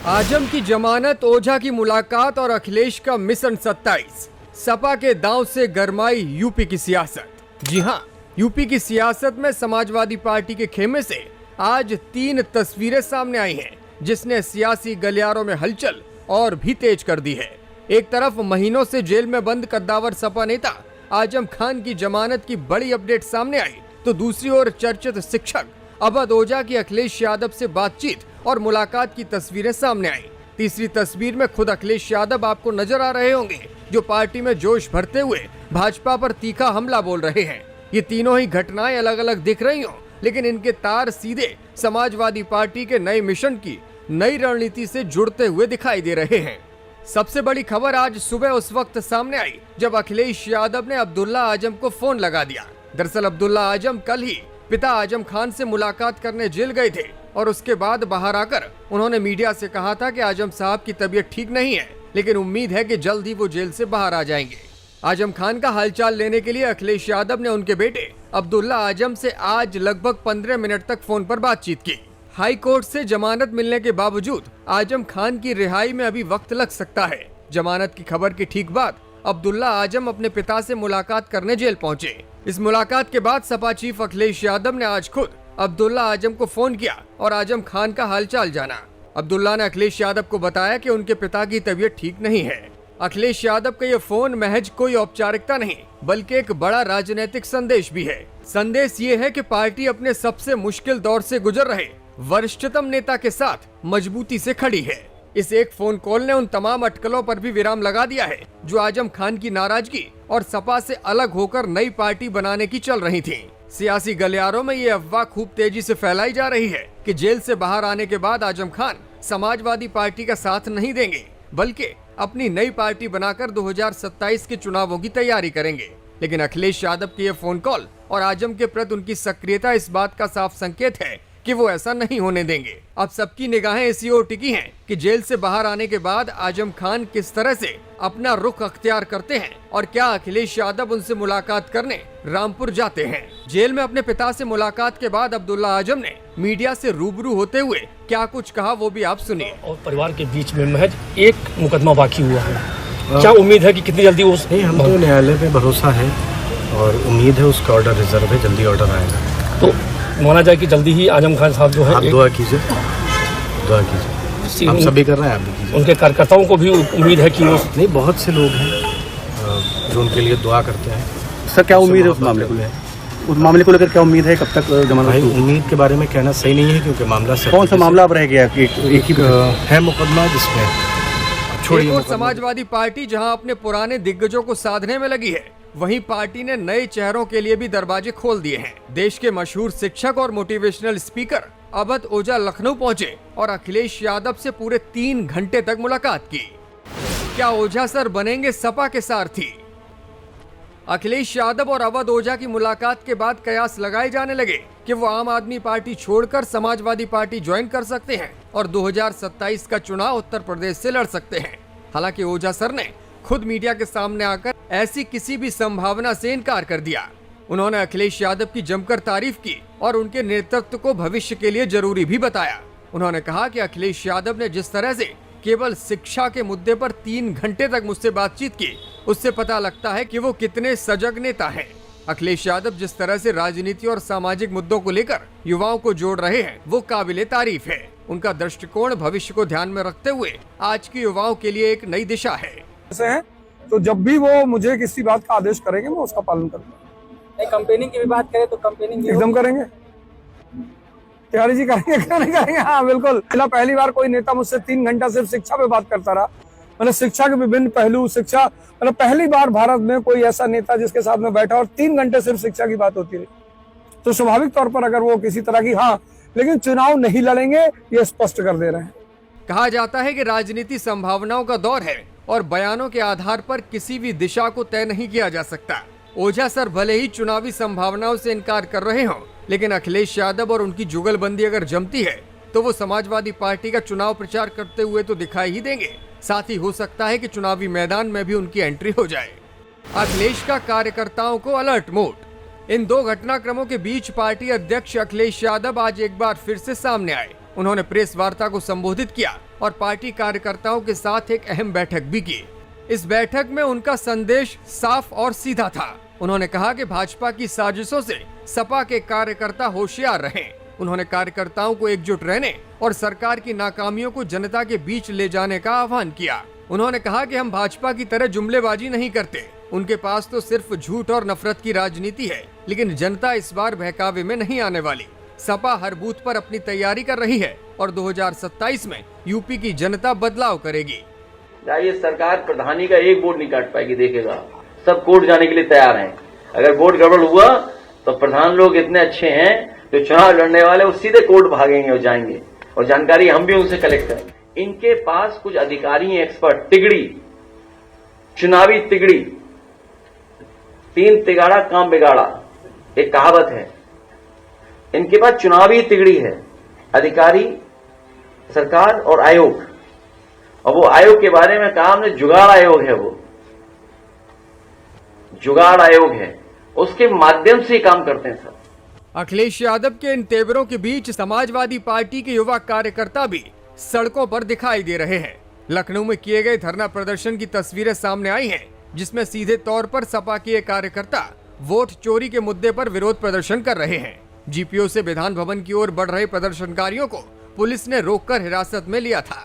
आजम की जमानत, ओझा की मुलाकात और अखिलेश का मिशन 27। सपा के दांव से गरमाई यूपी की सियासत। जी हां, यूपी की सियासत में समाजवादी पार्टी के खेमे से आज 3 तस्वीरें सामने आई हैं, जिसने सियासी गलियारों में हलचल और भी तेज कर दी है। एक तरफ महीनों से जेल में बंद कद्दावर सपा नेता आजम खान की जमानत की बड़ी अपडेट सामने आई, तो दूसरी ओर चर्चित शिक्षक अवध ओझा की अखिलेश यादव से बातचीत और मुलाकात की तस्वीरें सामने आई। तीसरी तस्वीर में खुद अखिलेश यादव आपको नजर आ रहे होंगे, जो पार्टी में जोश भरते हुए भाजपा पर तीखा हमला बोल रहे हैं। ये तीनों ही घटनाएं अलग अलग दिख रही हों, लेकिन इनके तार सीधे समाजवादी पार्टी के नए मिशन की नई रणनीति से जुड़ते हुए दिखाई दे रहे हैं। सबसे बड़ी खबर आज सुबह उस वक्त सामने आई जब अखिलेश यादव ने अब्दुल्ला आजम को फोन लगा दिया। दरअसल अब्दुल्ला आजम कल ही पिता आजम खान से मुलाकात करने जेल गए थे और उसके बाद बाहर आकर उन्होंने मीडिया से कहा था कि आजम साहब की तबीयत ठीक नहीं है, लेकिन उम्मीद है कि जल्द ही वो जेल से बाहर आ जाएंगे। आजम खान का हालचाल लेने के लिए अखिलेश यादव ने उनके बेटे अब्दुल्ला आजम से आज लगभग 15 मिनट तक फोन पर बातचीत की। हाई कोर्ट से जमानत मिलने के बावजूद आजम खान की रिहाई में अभी वक्त लग सकता है। जमानत की खबर की ठीक बाद अब्दुल्ला आजम अपने पिता से मुलाकात करने जेल पहुंचे। इस मुलाकात के बाद सपा चीफ अखिलेश यादव ने आज खुद अब्दुल्ला आजम को फोन किया और आजम खान का हालचाल जाना। अब्दुल्ला ने अखिलेश यादव को बताया कि उनके पिता की तबीयत ठीक नहीं है। अखिलेश यादव का ये फोन महज कोई औपचारिकता नहीं, बल्कि एक बड़ा राजनीतिक संदेश भी है। संदेश ये है कि पार्टी अपने सबसे मुश्किल दौर से गुजर रहे वरिष्ठतम नेता के साथ मजबूती से खड़ी है। इस एक फोन कॉल ने उन तमाम अटकलों पर भी विराम लगा दिया है जो आजम खान की नाराजगी और सपा से अलग होकर नई पार्टी बनाने की चल रही थी। सियासी गलियारों में ये अफवाह खूब तेजी से फैलाई जा रही है कि जेल से बाहर आने के बाद आजम खान समाजवादी पार्टी का साथ नहीं देंगे, बल्कि अपनी नई पार्टी बनाकर 2027 के चुनावों की तैयारी करेंगे। लेकिन अखिलेश यादव की ये फोन कॉल और आजम के प्रति उनकी सक्रियता इस बात का साफ संकेत है कि वो ऐसा नहीं होने देंगे। अब सबकी निगाहें इसी ओर टिकी हैं कि जेल से बाहर आने के बाद आजम खान किस तरह से अपना रुख अख्तियार करते हैं और क्या अखिलेश यादव उनसे मुलाकात करने रामपुर जाते हैं। जेल में अपने पिता से मुलाकात के बाद अब्दुल्ला आजम ने मीडिया से रूबरू होते हुए क्या कुछ कहा, वो भी आप सुनिए। और परिवार के बीच में महज एक मुकदमा बाकी हुआ है, क्या उम्मीद है कि कितनी जल्दी उस हम तो न्यायालय पे भरोसा है और उम्मीद है उसका ऑर्डर रिजर्व है, जल्दी ऑर्डर आएगा। तो माना जाए कि जल्दी ही आजम खान साहब जो है, आप दुआ कीजिए, दुआ कीजिए, हम सभी कर रहे हैं, आप भी कीजिए। उनके कार्यकर्ताओं को भी उम्मीद है कि वो नहीं, बहुत से लोग हैं जो उनके लिए दुआ करते हैं। सर क्या उम्मीद है उस मामले को लेकर? उस मामले को लेकर क्या उम्मीद है, कब तक जमानत? उम्मीद के बारे में कहना सही नहीं है क्योंकि मामला कौन सा मामला अब रह गया? एक ही है मुकदमा जिसमें एक और समाजवादी पार्टी जहां अपने पुराने दिग्गजों को साधने में लगी है, वहीं पार्टी ने नए चेहरों के लिए भी दरवाजे खोल दिए हैं। देश के मशहूर शिक्षक और मोटिवेशनल स्पीकर अवध ओझा लखनऊ पहुंचे और अखिलेश यादव से पूरे 3 घंटे तक मुलाकात की। क्या ओझा सर बनेंगे सपा के सारथी? अखिलेश यादव और अवध ओझा की मुलाकात के बाद कयास लगाए जाने लगे कि वो आम आदमी पार्टी छोड़कर समाजवादी पार्टी ज्वाइन कर सकते हैं और 2027 का चुनाव उत्तर प्रदेश से लड़ सकते हैं। हालांकि ओझा सर ने खुद मीडिया के सामने आकर ऐसी किसी भी संभावना से इनकार कर दिया। उन्होंने अखिलेश यादव की जमकर तारीफ की और उनके नेतृत्व को भविष्य के लिए जरूरी भी बताया। उन्होंने कहा कि अखिलेश यादव ने जिस तरह से केवल शिक्षा के मुद्दे पर 3 घंटे तक मुझसे बातचीत की, उससे पता लगता है कि वो कितने सजग नेता हैं। अखिलेश यादव जिस तरह से राजनीति और सामाजिक मुद्दों को लेकर युवाओं को जोड़ रहे हैं, वो काबिले तारीफ है। उनका दृष्टिकोण भविष्य को ध्यान में रखते हुए आज के युवाओं के लिए एक नई दिशा है। है तो जब भी वो मुझे किसी बात का आदेश करेंगे मैं उसका पालन करूंगा। कंपेनिंग की भी बात करें तो कंपेनिंग एकदम करेंगे, तिवारी जी करेंगे। हाँ बिल्कुल। पहली बार कोई नेता मुझसे 3 घंटा सिर्फ शिक्षा पे बात करता रहा। मतलब शिक्षा के विभिन्न पहलू, शिक्षा मतलब पहली बार भारत में कोई ऐसा नेता जिसके साथ में बैठा और 3 घंटे सिर्फ शिक्षा की बात होती रही। तो स्वाभाविक तौर पर अगर वो किसी तरह की, हाँ लेकिन चुनाव नहीं लड़ेंगे ये स्पष्ट कर दे रहे हैं। कहा जाता है कि राजनीति संभावनाओं का दौर है और बयानों के आधार पर किसी भी दिशा को तय नहीं किया जा सकता। ओझा सर भले ही चुनावी संभावनाओं से इनकार कर रहे हों, लेकिन अखिलेश यादव और उनकी जुगलबंदी अगर जमती है तो वो समाजवादी पार्टी का चुनाव प्रचार करते हुए तो दिखाई ही देंगे, साथ ही हो सकता है कि चुनावी मैदान में भी उनकी एंट्री हो जाए। अखिलेश का कार्यकर्ताओं को अलर्ट मोड। इन 2 घटनाक्रमों के बीच पार्टी अध्यक्ष अखिलेश यादव आज एक बार फिर से सामने आए। उन्होंने प्रेस वार्ता को संबोधित किया और पार्टी कार्यकर्ताओं के साथ एक अहम बैठक भी की। इस बैठक में उनका संदेश साफ और सीधा था। उन्होंने कहा कि भाजपा की साजिशों से सपा के कार्यकर्ता होशियार रहें। उन्होंने कार्यकर्ताओं को एकजुट रहने और सरकार की नाकामियों को जनता के बीच ले जाने का आह्वान किया। उन्होंने कहा कि हम भाजपा की तरह जुमलेबाजी नहीं करते, उनके पास तो सिर्फ झूठ और नफरत की राजनीति है, लेकिन जनता इस बार बहकावे में नहीं आने वाली। सपा हर बूथ पर अपनी तैयारी कर रही है और 2027 में यूपी की जनता बदलाव करेगी। ये सरकार प्रधानी का एक वोट नहीं काट पाएगी, देखेगा सब कोर्ट जाने के लिए तैयार हैं। अगर वोट गड़बड़ हुआ तो प्रधान लोग इतने अच्छे हैं जो चुनाव लड़ने वाले वो सीधे कोर्ट भागेंगे और जाएंगे, और जानकारी हम भी उनसे कलेक्ट करेंगे। इनके पास कुछ अधिकारी हैं, एक्सपर्ट, तिगड़ी, चुनावी तिगड़ी, 3 तिगाड़ा काम बिगाड़ा, एक कहावत है। इनके पास चुनावी तिगड़ी है, अधिकारी, सरकार और आयोग। और वो आयोग के बारे में कहा हमने, जुगाड़ आयोग है, वो जुगाड़ आयोग है, उसके माध्यम से काम करते हैं सब। अखिलेश यादव के इन तेवरों के बीच समाजवादी पार्टी के युवा कार्यकर्ता भी सड़कों पर दिखाई दे रहे हैं। लखनऊ में किए गए धरना प्रदर्शन की तस्वीरें सामने आई हैं, जिसमें सीधे तौर पर सपा के कार्यकर्ता वोट चोरी के मुद्दे पर विरोध प्रदर्शन कर रहे हैं। जीपीओ से विधान भवन की ओर बढ़ रहे प्रदर्शनकारियों को पुलिस ने रोककर हिरासत में लिया था।